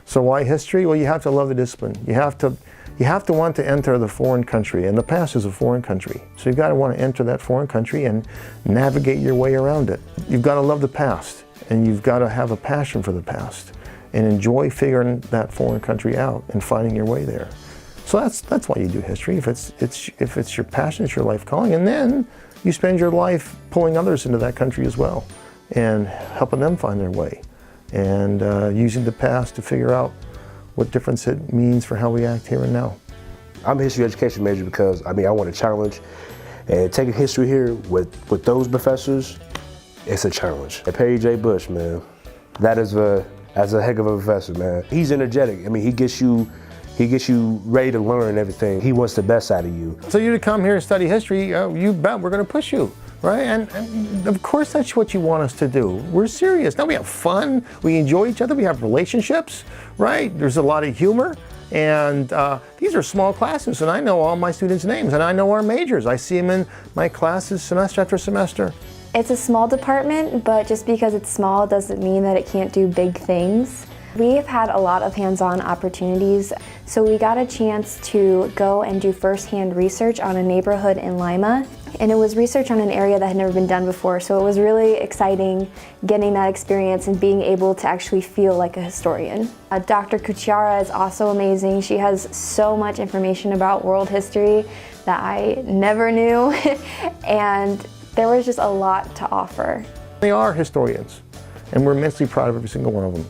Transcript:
So why history? Well, you have to love the discipline. You have to want to enter the foreign country, and the past is a foreign country. So you've got to want to enter that foreign country and navigate your way around it. You've got to love the past, and you've got to have a passion for the past and enjoy figuring that foreign country out and finding your way there. So that's why you do history. If it's your passion, it's your life calling, and then you spend your life pulling others into that country as well and helping them find their way and using the past to figure out what difference it means for how we act here and now. I'm a history education major because I want to challenge, and taking history here with those professors, it's a challenge. And Perry J. Bush, man, that's a heck of a professor, man. He's energetic. He gets you ready to learn everything. He wants the best out of you. So you to come here and study history, you bet we're going to push you, right? And of course that's what you want us to do. We're serious. Now we have fun, we enjoy each other, we have relationships, right? There's a lot of humor, and these are small classes, and I know all my students' names, and I know our majors. I see them in my classes semester after semester. It's a small department, but just because it's small doesn't mean that it can't do big things. We've had a lot of hands-on opportunities, so we got a chance to go and do first-hand research on a neighborhood in Lima, and it was research on an area that had never been done before, so it was really exciting getting that experience and being able to actually feel like a historian. Dr. Kuchara is also amazing. She has so much information about world history that I never knew, and there was just a lot to offer. They are historians, and we're immensely proud of every single one of them.